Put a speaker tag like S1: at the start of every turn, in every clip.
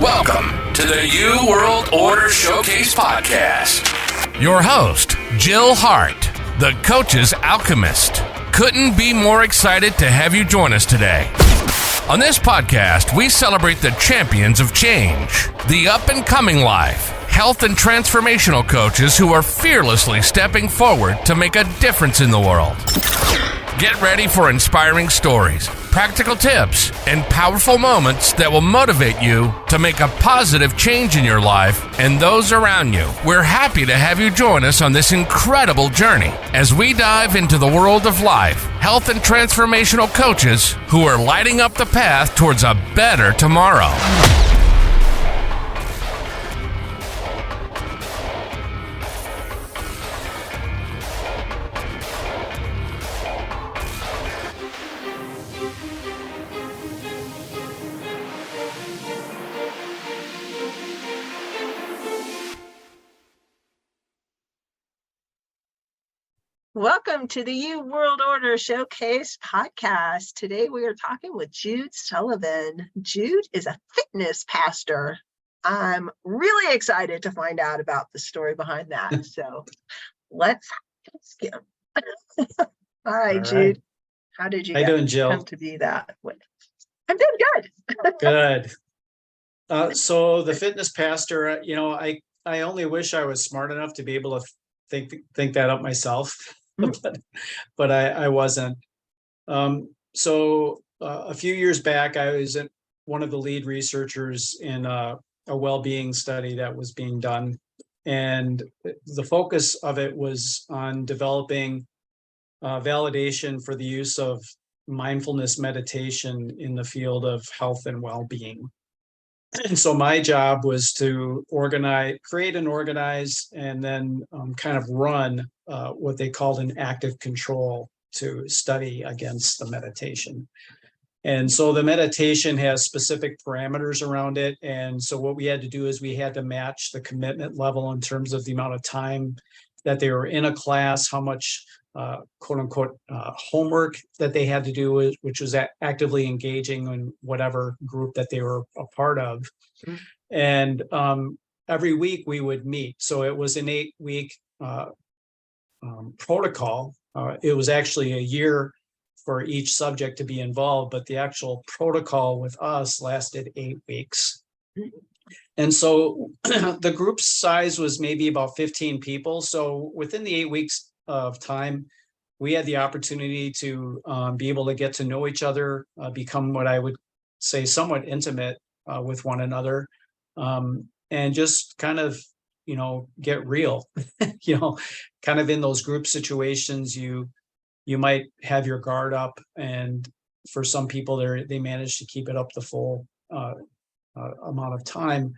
S1: Welcome to the U World Order Showcase Podcast. Your host, Jill Hart, the Coach's Alchemist. Couldn't be more excited to have you join us today. On this podcast, we celebrate the champions of change, the up-and-coming life, health and transformational coaches who are fearlessly stepping forward to make a difference in the world. Get ready for inspiring stories, practical tips, and powerful moments that will motivate you to make a positive change in your life and those around you. We're happy to have you join us on this incredible journey as we dive into the world of life, health, and transformational coaches who are lighting up the path towards a better tomorrow.
S2: Welcome to the U World Order Showcase Podcast. Today we are talking with Jude Sullivan. Jude is a fitness pastor. I'm really excited to find out about the story behind that. So let's ask him. All right, Jude. How did you come to be that way? I'm doing good.
S3: Good. So the fitness pastor, I only wish I was smart enough to be able to think that up myself. but I wasn't. So a few years back, I was one of the lead researchers in a well-being study that was being done. And the focus of it was on developing validation for the use of mindfulness meditation in the field of health and well-being. And so my job was to create and organize, and then kind of run what they called an active control to study against the meditation. And so the meditation has specific parameters around it. And so what we had to do is we had to match the commitment level in terms of the amount of time that they were in a class, how much quote unquote homework that they had to do, which was actively engaging in whatever group that they were a part of. Mm-hmm. And every week we would meet. So it was an 8-week protocol. It was actually a year for each subject to be involved, but the actual protocol with us lasted 8 weeks. And so the group size was maybe about 15 people. So within the 8 weeks of time, we had the opportunity to be able to get to know each other, become what I would say somewhat intimate with one another, and just kind of, get real. Kind of in those group situations, you might have your guard up, and for some people, they manage to keep it up the full amount of time.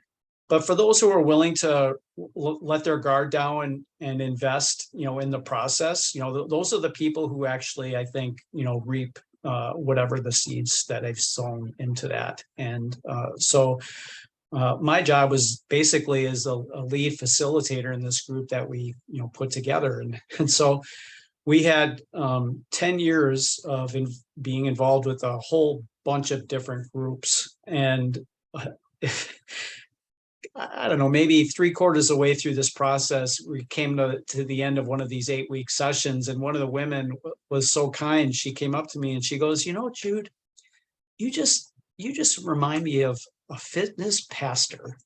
S3: But for those who are willing to let their guard down and invest, in the process, those are the people who actually, I think, reap whatever the seeds that they've sown into that. And so my job was basically as a lead facilitator in this group that we, put together. And so we had 10 years of being involved with a whole bunch of different groups. And I don't know, maybe 3/4 of the way through this process, we came to the end of one of these 8-week sessions. And one of the women was so kind. She came up to me and she goes, Jude, you just remind me of a fitness pastor.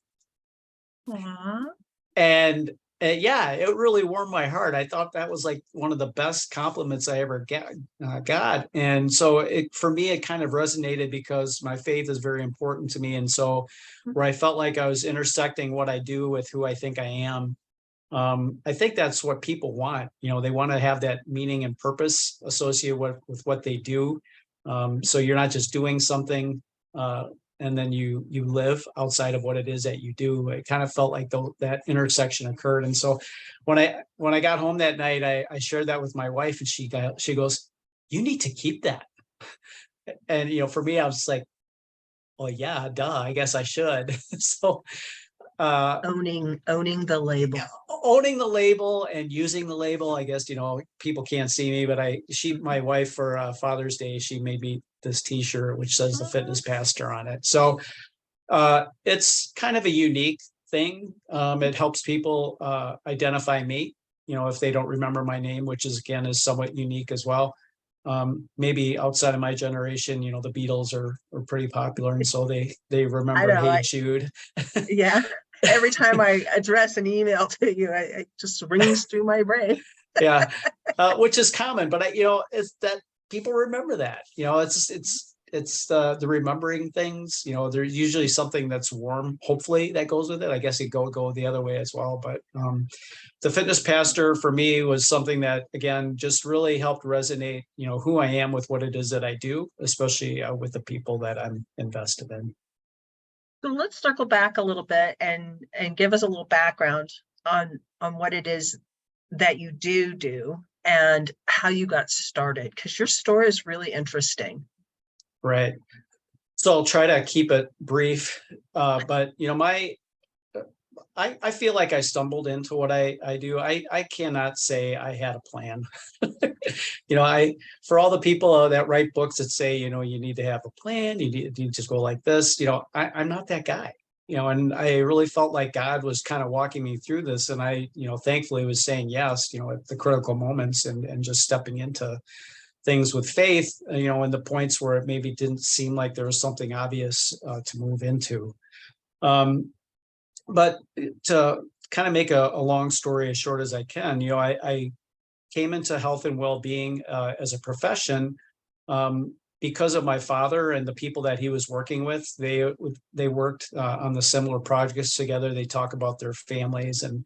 S2: Aww.
S3: And yeah, it really warmed my heart. I thought that was like one of the best compliments I ever got. And so for me, it kind of resonated because my faith is very important to me. And so where I felt like I was intersecting what I do with who I think I am, I think that's what people want. They want to have that meaning and purpose associated with what they do. So you're not just doing something and then you live outside of what it is that you do. It kind of felt like that intersection occurred. And so when I got home that night, I shared that with my wife, and she goes, "You need to keep that." And for me, I was like, "Oh yeah, duh, I guess I should." So
S2: owning the label.
S3: Owning the label and using the label. I guess people can't see me, but my wife for Father's Day, she made me this T-shirt which says the fitness pastor on it. So It's kind of a unique thing. It helps people identify me, if they don't remember my name, which is somewhat unique as well. Maybe outside of my generation, the Beatles are pretty popular, and so they
S2: I
S3: remember
S2: know.
S3: Hey Jude.
S2: Yeah. Every time I address an email to you, it just rings through my brain.
S3: Yeah, which is common, but it's that people remember that. It's the remembering things. There's usually something that's warm, hopefully, that goes with it. I guess it go the other way as well. But the fitness pastor for me was something that, again, just really helped resonate, who I am with what it is that I do, especially with the people that I'm invested in.
S2: So let's circle back a little bit and give us a little background on what it is that you do and how you got started, because your story is really interesting.
S3: Right. So I'll try to keep it brief, but I feel like I stumbled into what I do. I cannot say I had a plan. For all the people that write books that say, you need to have a plan, you just go like this, I'm not that guy, and I really felt like God was kind of walking me through this. And I, thankfully was saying yes, at the critical moments and just stepping into things with faith, in the points where it maybe didn't seem like there was something obvious to move into. But to kind of make a long story as short as I can, I came into health and well-being as a profession because of my father and the people that he was working with. They worked on the similar projects together. They talk about their families, and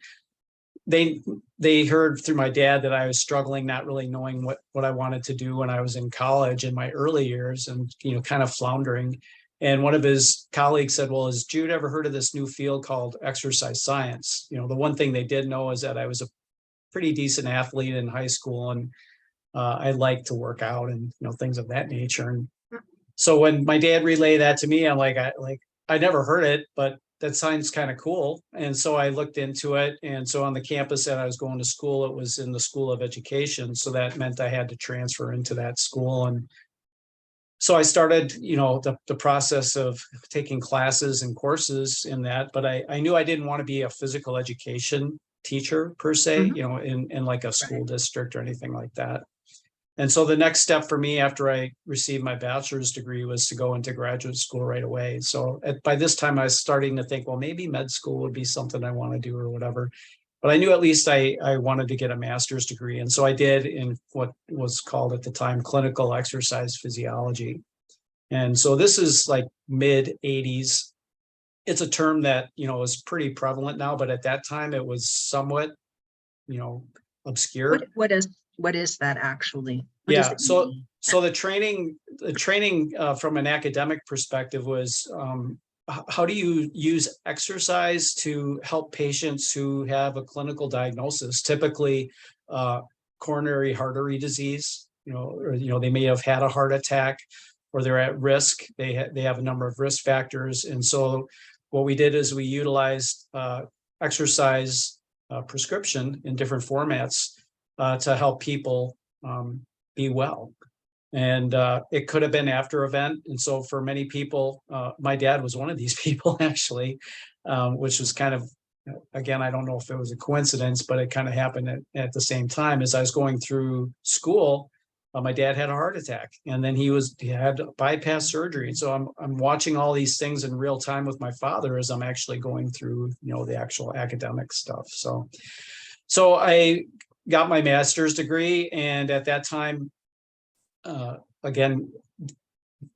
S3: they heard through my dad that I was struggling, not really knowing what I wanted to do when I was in college in my early years, and kind of floundering. And one of his colleagues said, well, has Jude ever heard of this new field called exercise science? The one thing they did know is that I was a pretty decent athlete in high school, and I liked to work out and things of that nature. And so when my dad relayed that to me, I'm like, I never heard it, but that sounds kind of cool. And so I looked into it. And so on the campus that I was going to school, it was in the School of Education. So that meant I had to transfer into that school. And so I started, the process of taking classes and courses in that, but I knew I didn't want to be a physical education teacher per se, in like a school district or anything like that. And so the next step for me after I received my bachelor's degree was to go into graduate school right away. So by this time I was starting to think, well, maybe med school would be something I want to do or whatever. But I knew at least I wanted to get a master's degree. And so I did in what was called at the time clinical exercise physiology. And so this is like mid 80s. It's a term that, is pretty prevalent now, but at that time it was somewhat, obscure.
S2: What is that actually?
S3: Yeah. So the training from an academic perspective was, how do you use exercise to help patients who have a clinical diagnosis, typically coronary artery disease, or they may have had a heart attack, or they're at risk. They have a number of risk factors. And so what we did is we utilized exercise prescription in different formats to help people be well. And it could have been after event. And so for many people, my dad was one of these people actually, which was kind of, again, I don't know if it was a coincidence, but it kind of happened at the same time as I was going through school. My dad had a heart attack, and then he had bypass surgery. And so I'm watching all these things in real time with my father as I'm actually going through, the actual academic stuff. So I got my master's degree, and at that time, again,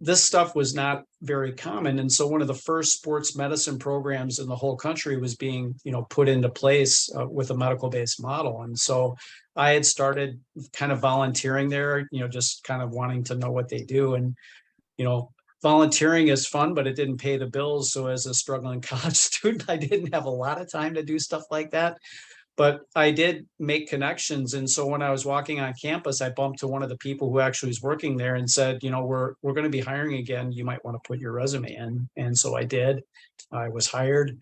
S3: this stuff was not very common. And so one of the first sports medicine programs in the whole country was being, put into place with a medical-based model. And so I had started kind of volunteering there, just kind of wanting to know what they do. And, volunteering is fun, but it didn't pay the bills. So as a struggling college student, I didn't have a lot of time to do stuff like that. But I did make connections. And so when I was walking on campus, I bumped to one of the people who actually was working there and said, we're going to be hiring again. You might want to put your resume in. And so I did. I was hired.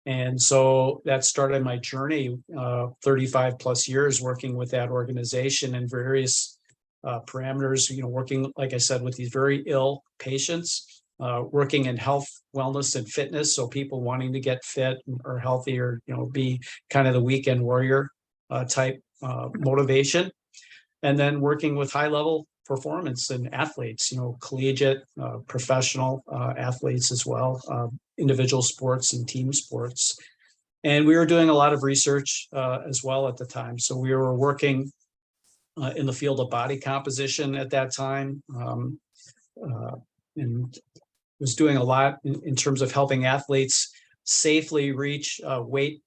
S3: And so that started my journey, 35 plus years working with that organization in various parameters, working, like I said, with these very ill patients. working in health, wellness, and fitness. So people wanting to get fit or healthy, or be kind of the weekend warrior type motivation. And then working with high level performance and athletes, collegiate, professional athletes as well, individual sports and team sports. And we were doing a lot of research as well at the time. So we were working in the field of body composition at that time, and was doing a lot in terms of helping athletes safely reach weight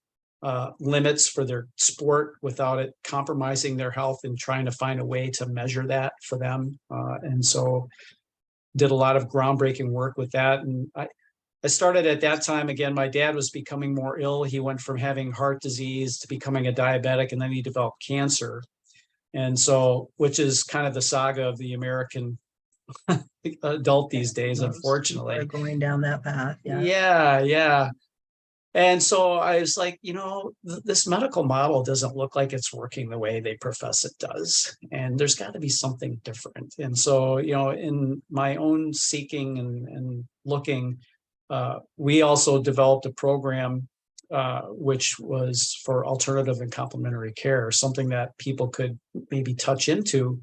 S3: limits for their sport without it compromising their health, and trying to find a way to measure that for them. And so did a lot of groundbreaking work with that. And I started at that time. Again, my dad was becoming more ill. He went from having heart disease to becoming a diabetic, and then he developed cancer. And so, which is kind of the saga of the American adult these days, unfortunately.
S2: Are going down that path.
S3: Yeah. And so I was like, this medical model doesn't look like it's working the way they profess it does. And there's got to be something different. And so, in my own seeking and looking, we also developed a program which was for alternative and complementary care, something that people could maybe touch into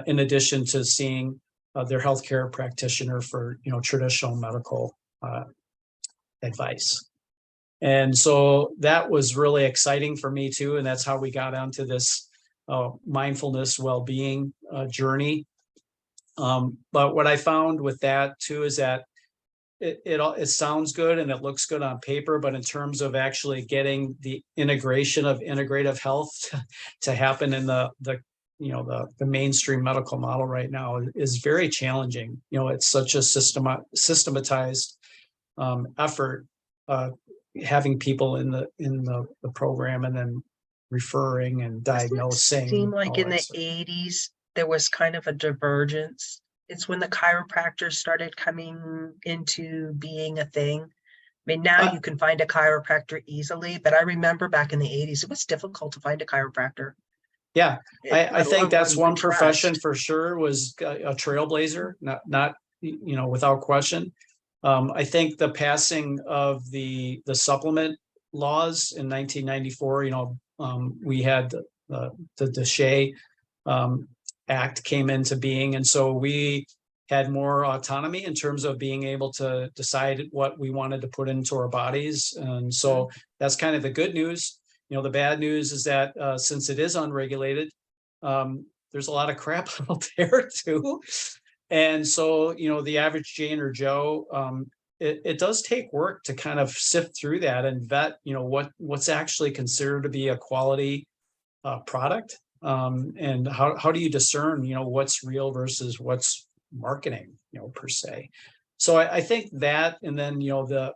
S3: in addition to seeing their healthcare practitioner for, traditional medical advice. And so that was really exciting for me too. And that's how we got onto this mindfulness well-being journey. But what I found with that too is that it sounds good and it looks good on paper, but in terms of actually getting the integration of integrative health to happen in the mainstream medical model right now is very challenging. It's such a systematized effort, having people in the program and then referring and diagnosing.
S2: It seemed like in the 80s there was kind of a divergence. It's when the chiropractors started coming into being a thing. I mean, now you can find a chiropractor easily, but I remember back in the 80s, it was difficult to find a chiropractor.
S3: Yeah, I think that's one profession for sure, was a trailblazer, not without question. I think the passing of the supplement laws in 1994, we had the DSHEA Act came into being. And so we had more autonomy in terms of being able to decide what we wanted to put into our bodies. And so that's kind of the good news. The bad news is that since it is unregulated, there's a lot of crap out there too. And so, the average Jane or Joe, it does take work to kind of sift through that and vet, what's actually considered to be a quality product. And how do you discern, what's real versus what's marketing, per se. So I think that, and then, the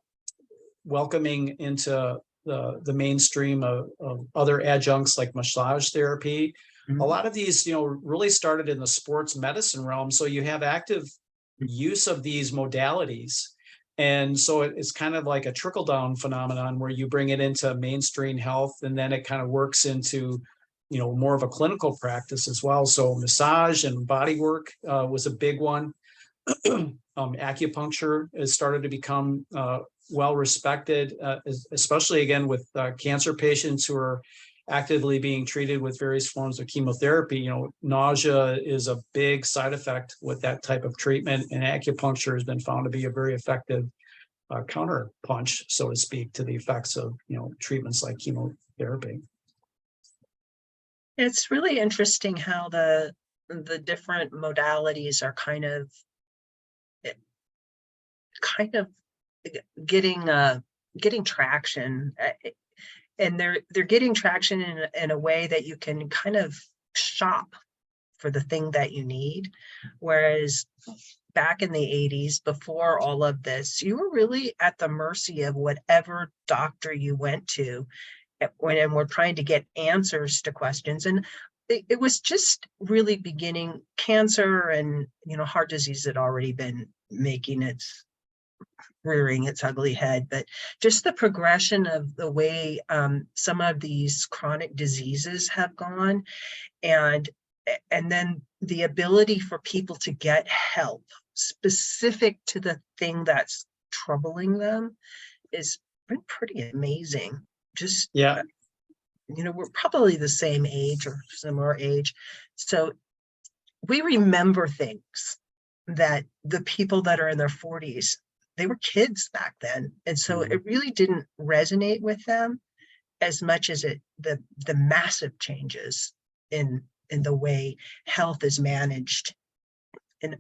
S3: welcoming into the mainstream of other adjuncts like massage therapy. Mm-hmm. A lot of these, really started in the sports medicine realm. So you have active use of these modalities. And so it's kind of like a trickle down phenomenon where you bring it into mainstream health, and then it kind of works into, more of a clinical practice as well. So massage and body work was a big one. Acupuncture has started to become well respected, especially again with cancer patients who are actively being treated with various forms of chemotherapy. Nausea is a big side effect with that type of treatment, and acupuncture has been found to be a very effective counter punch, so to speak, to the effects of treatments like chemotherapy.
S2: It's really interesting how the different modalities are kind of getting traction, and they're getting traction in a way that you can kind of shop for the thing that you need. Whereas back in the 80s, before all of this, you were really at the mercy of whatever doctor you went to when we're trying to get answers to questions. And it was just really beginning. Cancer and heart disease had already been rearing its ugly head, but just the progression of the way some of these chronic diseases have gone, and then the ability for people to get help specific to the thing that's troubling them is been pretty amazing. Just,
S3: Yeah.
S2: We're probably the same age or similar age. So we remember things that the people that are in their 40s, they were kids back then. And so it really didn't resonate with them as much as the massive changes in the way health is managed in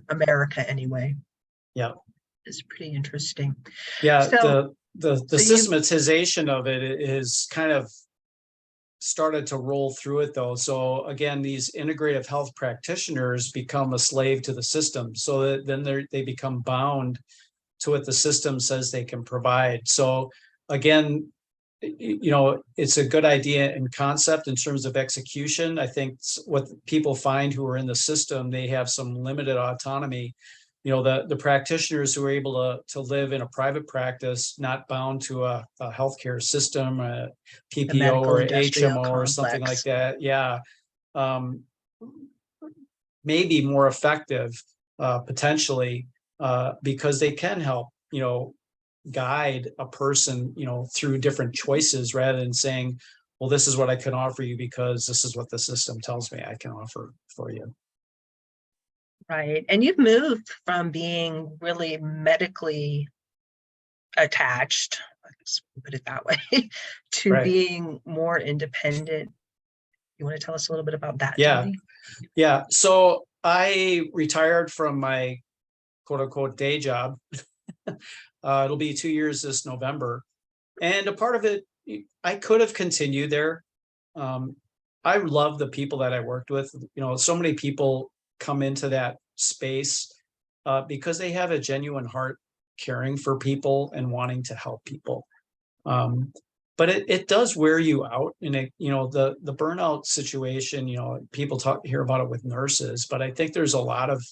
S2: America anyway.
S3: Yeah.
S2: It's pretty interesting.
S3: Yeah.
S2: So
S3: The systematization of it is kind of started to roll through it though. So again, these integrative health practitioners become a slave to the system. So that then they become bound to what the system says they can provide. So again, it's a good idea in concept. In terms of execution, I think what people find who are in the system, they have some limited autonomy. The practitioners who are able to live in a private practice, not bound to a healthcare system, a PPO or HMO or something like that. Yeah. May be more effective potentially because they can help, guide a person, through different choices rather than saying, well, this is what I can offer you because this is what the system tells me I can offer for you.
S2: Right. And you've moved from being really medically attached, let's put it that way, to being more independent. You want to tell us a little bit about that?
S3: Yeah. Yeah. So I retired from my quote unquote day job. It'll be 2 years this November. And a part of it, I could have continued there. I love the people that I worked with. So many people come into that space because they have a genuine heart caring for people and wanting to help people. But it does wear you out. And the burnout situation, people hear about it with nurses, but I think there's a lot of,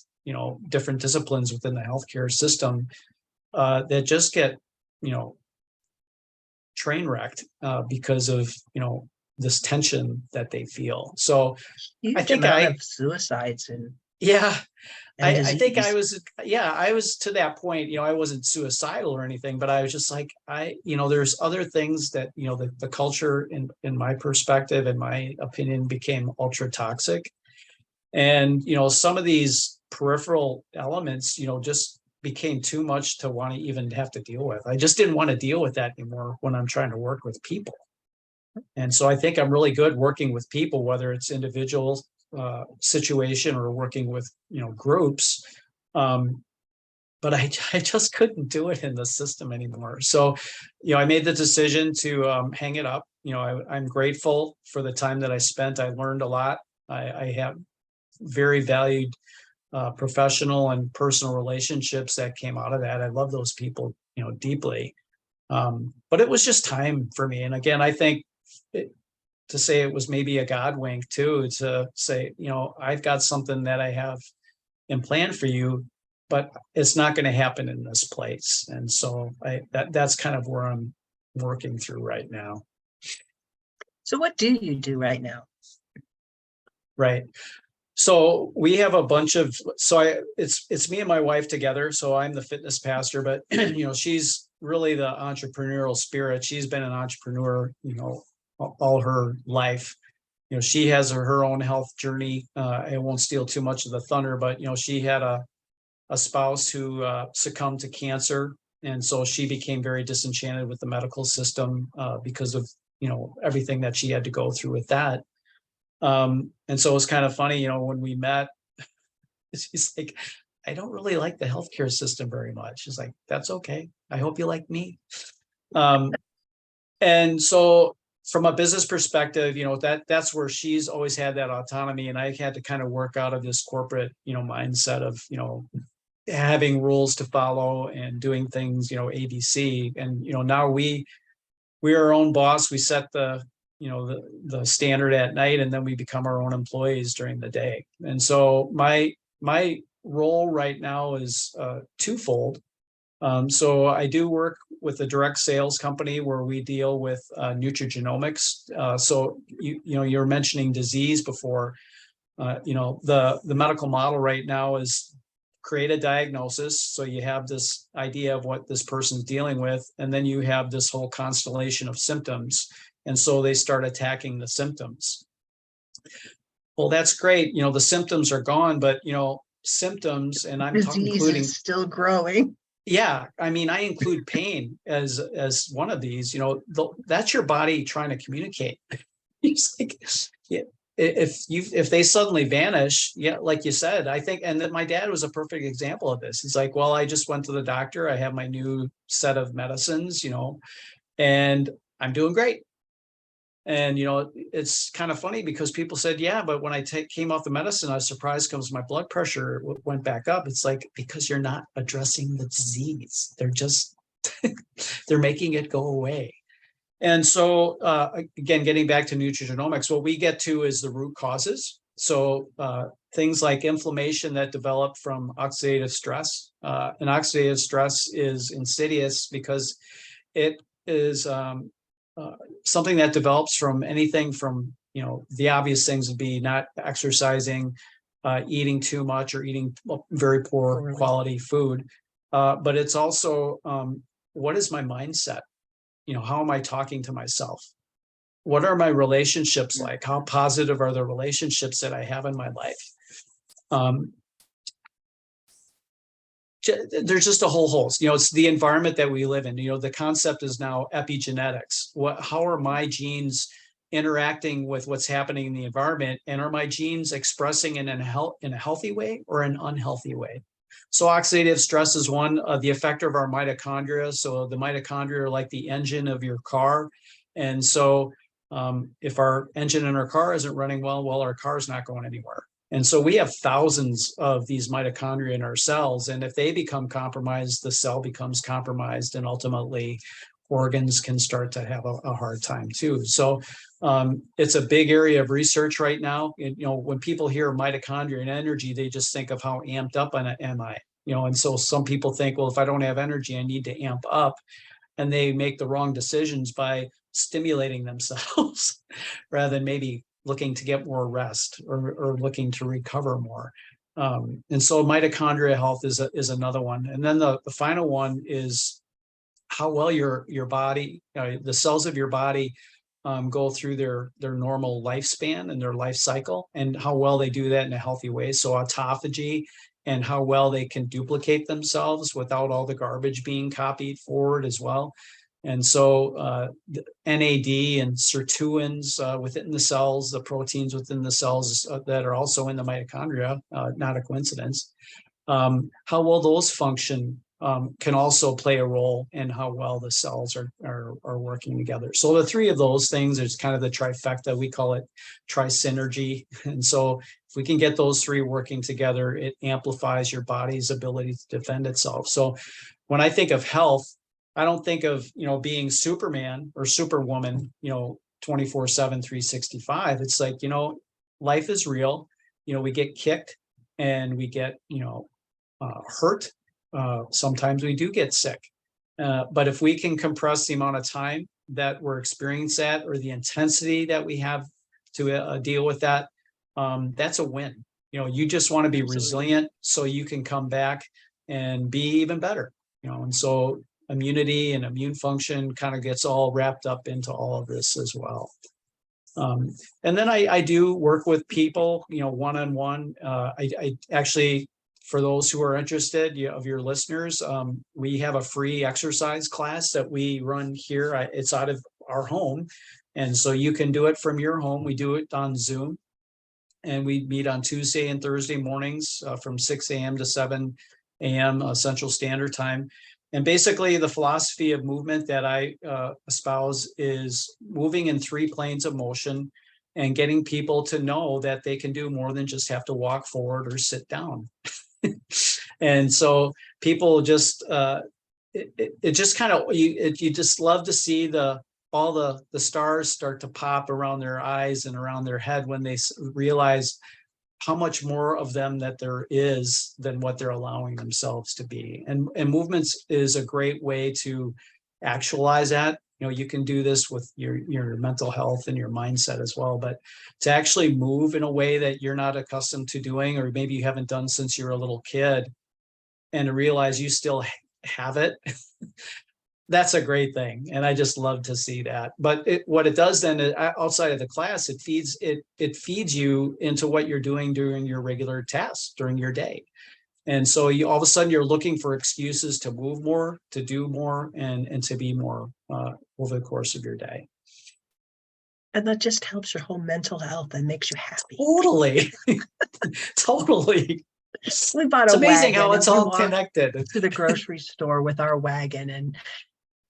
S3: different disciplines within the healthcare system that just get, train wrecked because of, this tension that they feel. So
S2: I think of suicides and
S3: I think I was to that point, I wasn't suicidal or anything, but I was just like, there's other things that, the culture in my perspective, in my opinion, became ultra toxic. And, some of these peripheral elements, just became too much to want to even have to deal with. I just didn't want to deal with that anymore when I'm trying to work with people. And so I think I'm really good working with people, whether it's individual situation or working with, groups. But I just couldn't do it in the system anymore. So, I made the decision to hang it up. I'm grateful for the time that I spent. I learned a lot. I have very valued professional and personal relationships that came out of that. I love those people, deeply. But it was just time for me. And again, I think to say it was maybe a God wink too, to say, I've got something that I have in plan for you, but it's not going to happen in this place. And so that's kind of where I'm working through right now.
S2: So what do you do right now?
S3: Right. So we have a bunch of, it's me and my wife together. So I'm the fitness pastor, but she's really the entrepreneurial spirit. She's been an entrepreneur, all her life. She has her own health journey. I won't steal too much of the thunder, but she had a spouse who succumbed to cancer, and so she became very disenchanted with the medical system because of everything that she had to go through with that. And so it was kind of funny, when we met, she's like, I don't really like the healthcare system very much. She's like, that's okay. I hope you like me. And so from a business perspective, that's where she's always had that autonomy. And I had to kind of work out of this corporate, mindset of, having rules to follow and doing things, ABC. And, now we are our own boss. We set the standard at night, and then we become our own employees during the day. And so my role right now is twofold. So I do work with a direct sales company where we deal with nutrigenomics. So you're mentioning disease before. The medical model right now is create a diagnosis. So you have this idea of what this person's dealing with, and then you have this whole constellation of symptoms. And so they start attacking the symptoms. Well, that's great. The symptoms are gone, but, symptoms, and I'm including
S2: is still growing.
S3: Yeah, I mean, I include pain as one of these. That's your body trying to communicate. It's like, yeah, if they suddenly vanish, yeah, like you said, I think, and that my dad was a perfect example of this. He's like, well, I just went to the doctor. I have my new set of medicines, and I'm doing great. And, it's kind of funny because people said, yeah, but when I came off the medicine, I was surprised because my blood pressure went back up. It's like, because you're not addressing the disease. They're just, they're making it go away. And so, again, getting back to nutrigenomics, what we get to is the root causes. So things like inflammation that develop from oxidative stress. And oxidative stress is insidious because it is something that develops from anything from, the obvious things would be not exercising, eating too much, or eating very poor quality food. But it's also, what is my mindset? How am I talking to myself? What are my relationships like? How positive are the relationships that I have in my life? There's just a whole host. It's the environment that we live in. The concept is now epigenetics. How are my genes interacting with what's happening in the environment, and are my genes expressing in a healthy way or an unhealthy way? So oxidative stress is one. The effect of our mitochondria. So the mitochondria are like the engine of your car, and so if our engine in our car isn't running well, our car's not going anywhere. And so we have thousands of these mitochondria in our cells. And if they become compromised, the cell becomes compromised, and ultimately organs can start to have a hard time too. So it's a big area of research right now. When people hear mitochondria and energy, they just think of how amped up am I? And so some people think, well, if I don't have energy, I need to amp up. And they make the wrong decisions by stimulating themselves rather than maybe looking to get more rest or looking to recover more. And so mitochondria health is another one. And then the final one is how well your body, the cells of your body go through their normal lifespan and their life cycle, and how well they do that in a healthy way. So autophagy, and how well they can duplicate themselves without all the garbage being copied forward as well. And so NAD and sirtuins within the cells, the proteins within the cells that are also in the mitochondria, not a coincidence. How well those function can also play a role in how well the cells are working together. So the three of those things is kind of the trifecta. We call it tri-synergy. And so if we can get those three working together, it amplifies your body's ability to defend itself. So when I think of health, I don't think of, being Superman or Superwoman, 24/7, 365. It's like, life is real. We get kicked and we get, hurt. Sometimes we do get sick. But if we can compress the amount of time that we're experiencing that, or the intensity that we have to deal with that, that's a win. You just want to be resilient so you can come back and be even better, and so immunity and immune function kind of gets all wrapped up into all of this as well. And then I do work with people, one-on-one. I actually, for those who are interested, of your listeners, we have a free exercise class that we run here. It's out of our home. And so you can do it from your home. We do it on Zoom. And we meet on Tuesday and Thursday mornings from 6 a.m. to 7 a.m. Central Standard Time. And basically, the philosophy of movement that I espouse is moving in 3 planes of motion and getting people to know that they can do more than just have to walk forward or sit down. And so people just, it just kind of, you just love to see all the stars start to pop around their eyes and around their head when they realize how much more of them that there is than what they're allowing themselves to be. And movements is a great way to actualize that. You can do this with your mental health and your mindset as well, but to actually move in a way that you're not accustomed to doing, or maybe you haven't done since you were a little kid, and to realize you still have it, that's a great thing. And I just love to see that. But what it does then outside of the class, it feeds you into what you're doing during your regular tasks during your day. And so all of a sudden you're looking for excuses to move more, to do more, and to be more over the course of your day.
S2: And that just helps your whole mental health and makes you happy.
S3: Totally. Totally.
S2: We bought
S3: It's
S2: a
S3: amazing
S2: wagon
S3: how it's
S2: and we
S3: all
S2: walked
S3: connected.
S2: to the grocery store with our wagon, and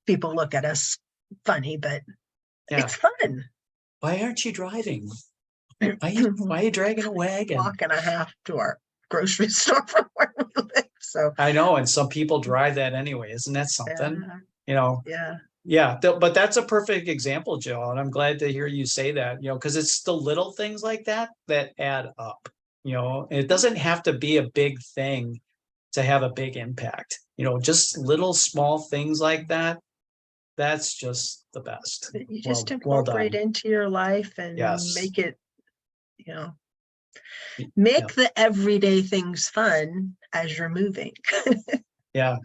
S2: people look at us funny, but it's fun.
S3: Why aren't you driving? Why are you dragging a wagon?
S2: Walk and a half to our grocery store from where we live. So
S3: I know, and some people drive that anyway. Isn't that something?
S2: Yeah.
S3: But that's a perfect example, Jill, and I'm glad to hear you say that. Because it's the little things like that add up. It doesn't have to be a big thing to have a big impact. Just little small things like that. That's just the best.
S2: You just incorporate into your life and make it, make the everyday things fun as you're moving.
S3: Yeah.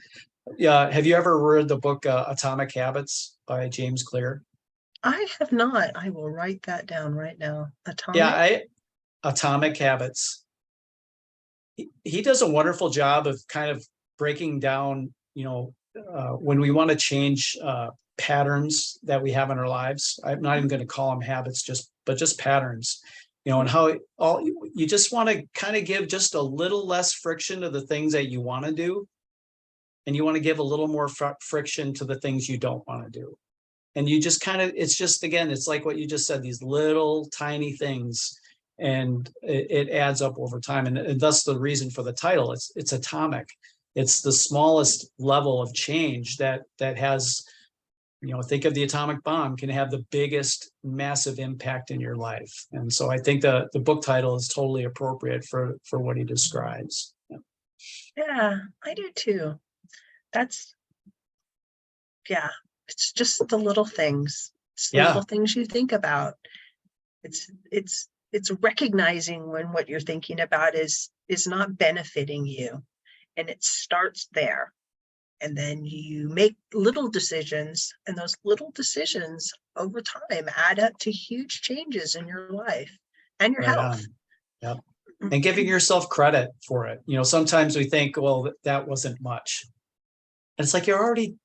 S3: Have you ever read the book Atomic Habits by James Clear?
S2: I have not. I will write that down right now.
S3: Atomic Habits. He does a wonderful job of kind of breaking down, when we want to change patterns that we have in our lives. I'm not even going to call them habits, but just patterns, and how you just want to kind of give just a little less friction to the things that you want to do. And you want to give a little more friction to the things you don't want to do. And you just it's like what you just said, these little tiny things, and it adds up over time. And thus the reason for the title, it's atomic. It's the smallest level of change that has, think of the atomic bomb, can have the biggest massive impact in your life. And so I think the book title is totally appropriate for what he describes.
S2: Yeah, I do too. It's just the little things. It's the little things you think about. It's recognizing when what you're thinking about is not benefiting you, and it starts there. And then you make little decisions, and those little decisions over time add up to huge changes in your life and your health.
S3: Yep. And giving yourself credit for it. Sometimes we think, well, that wasn't much. And it's like, you already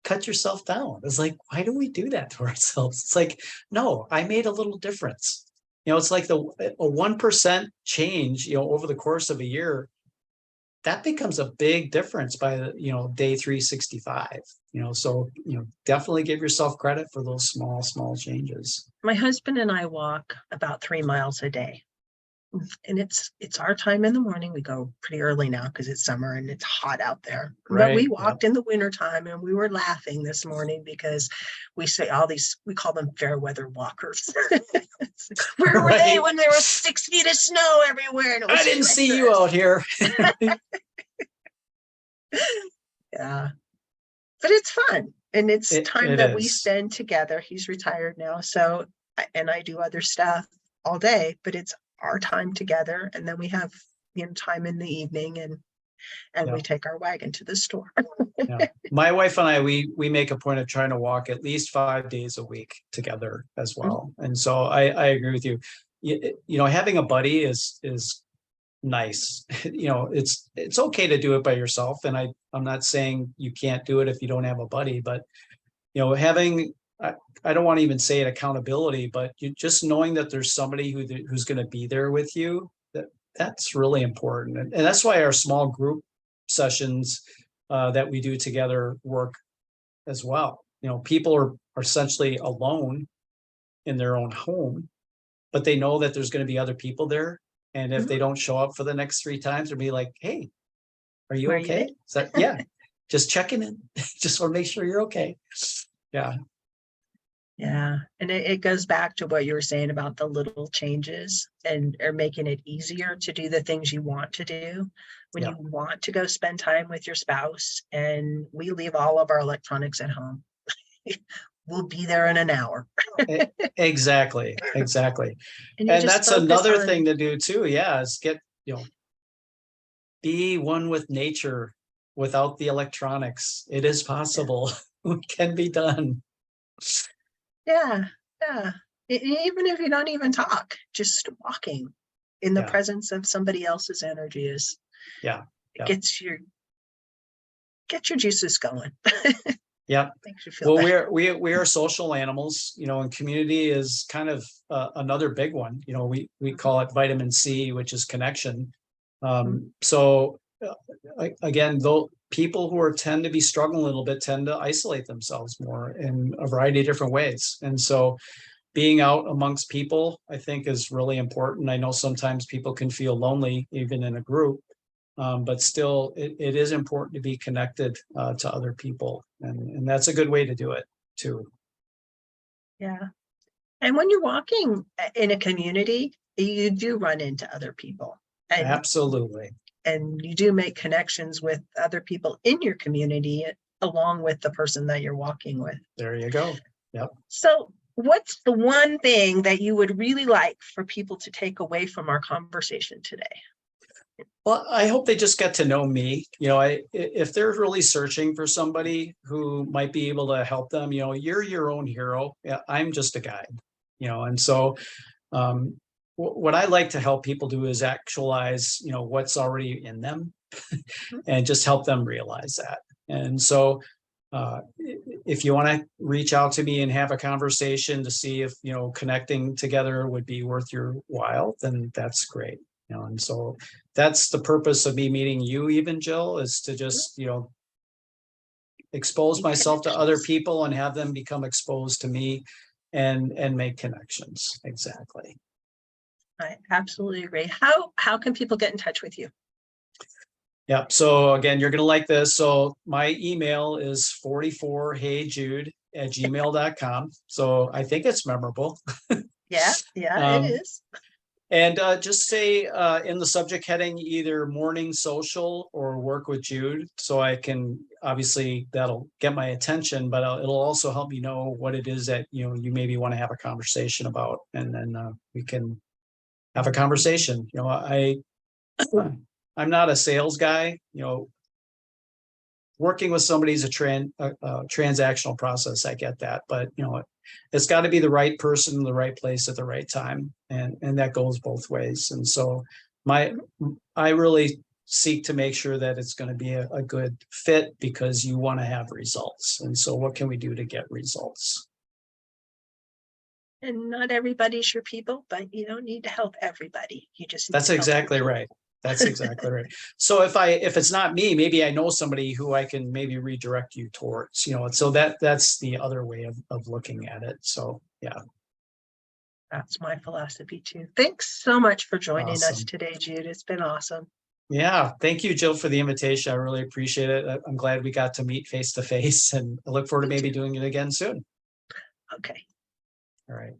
S3: cut yourself down. It's like, why do we do that to ourselves? It's like, no, I made a little difference. It's like a 1% change, over the course of a year, that becomes a big difference by day 365. So definitely give yourself credit for those small changes.
S2: My husband and I walk about 3 miles a day. And it's our time in the morning. We go pretty early now because it's summer and it's hot out there.
S3: Right.
S2: But we walked in the wintertime, and we were laughing this morning because we say we call them fair weather walkers. Where were they when there was 6 feet of snow everywhere? And
S3: I didn't see you out here.
S2: Yeah. But it's fun. And it's time that we spend together. He's retired now. So, and I do other stuff all day, but it's our time together. And then we have time in the evening, and we take our wagon to the store.
S3: My wife and I, we make a point of trying to walk at least 5 days a week together as well. Mm-hmm. And so I agree with you. Having a buddy is nice. It's okay to do it by yourself. And I'm not saying you can't do it if you don't have a buddy, but having, I don't want to even say it accountability, but you just knowing that there's somebody who's going to be there with you, that's really important. And that's why our small group sessions that we do together work as well. People are essentially alone in their own home, but they know that there's going to be other people there. And if they don't show up for the next 3 times, they'll be like, hey, are you okay? Just checking in. Just want to make sure you're okay. Yeah.
S2: Yeah. And it goes back to what you were saying about the little changes or making it easier to do the things you want to do. When you want to go spend time with your spouse, and we leave all of our electronics at home, we'll be there in an hour.
S3: Exactly. And that's another thing to do too. Yeah. Is be one with nature without the electronics. It is possible. It can be done.
S2: Yeah. Even if you don't even talk, just walking in the presence of somebody else's energy is gets your juices going.
S3: Yeah.
S2: Makes you feel better.
S3: we are social animals, and community is kind of another big one. We call it vitamin C, which is connection. So again, though people who tend to be struggling a little bit tend to isolate themselves more in a variety of different ways. And so being out amongst people, I think, is really important. I know sometimes people can feel lonely even in a group, but still it is important to be connected to other people. And that's a good way to do it too.
S2: Yeah. And when you're walking in a community, you do run into other people.
S3: Absolutely.
S2: And you do make connections with other people in your community along with the person that you're walking with.
S3: There you go. Yep.
S2: So what's the one thing that you would really like for people to take away from our conversation today?
S3: Well, I hope they just get to know me. If they're really searching for somebody who might be able to help them, you're your own hero. I'm just a guide, and so what I like to help people do is actualize, what's already in them and just help them realize that. And so if you want to reach out to me and have a conversation to see if, connecting together would be worth your while, then that's great. And so that's the purpose of me meeting you, even Jill, is to just, expose myself to other people and have them become exposed to me and make connections. Exactly.
S2: I absolutely agree. How can people get in touch with you?
S3: Yeah. So again, you're going to like this. So my email is 44heyjude@gmail.com. So I think it's memorable.
S2: Yeah, it is.
S3: And just say in the subject heading, either morning social or work with Jude. So I can, obviously that'll get my attention, but it'll also help me know what it is that, you maybe want to have a conversation about. And then we can have a conversation. I'm not a sales guy. Working with somebody is a transactional process. I get that, but it's got to be the right person in the right place at the right time, and that goes both ways. And so I really seek to make sure that it's going to be a good fit, because you want to have results. And so what can we do to get results?
S2: And not everybody's your people, but you don't need to help everybody. You just need
S3: That's
S2: to help
S3: exactly right. That's exactly right. So if it's not me, maybe I know somebody who I can maybe redirect you towards, so that's the other way of looking at it. So, yeah.
S2: That's my philosophy too. Thanks so much for joining us
S3: Awesome.
S2: today, Jude. It's been awesome.
S3: Yeah. Thank you, Jill, for the invitation. I really appreciate it. I'm glad we got to meet face to face, and I look forward to maybe doing it again soon.
S2: Okay.
S3: All right.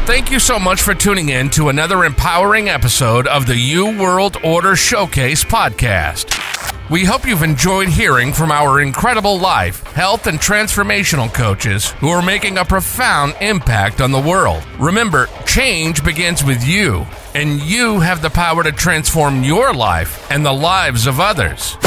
S1: Thank you so much for tuning in to another empowering episode of the U World Order Showcase podcast. We hope you've enjoyed hearing from our incredible life, health, and transformational coaches who are making a profound impact on the world. Remember, change begins with you, and you have the power to transform your life and the lives of others.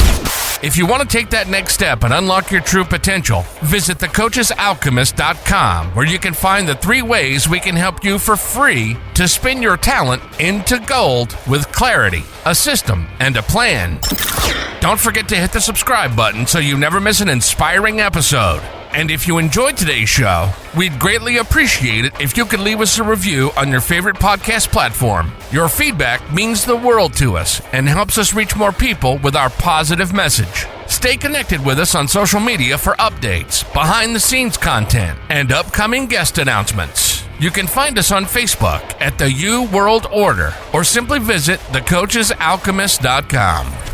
S1: If you want to take that next step and unlock your true potential, visit thecoachesalchemist.com, where you can find the 3 ways we can help you for free to spin your talent into gold with clarity, a system, and a plan. Don't forget to hit the subscribe button so you never miss an inspiring episode. And if you enjoyed today's show, we'd greatly appreciate it if you could leave us a review on your favorite podcast platform. Your feedback means the world to us and helps us reach more people with our positive message. Stay connected with us on social media for updates, behind-the-scenes content, and upcoming guest announcements. You can find us on Facebook at the U World Order, or simply visit thecoachesalchemist.com.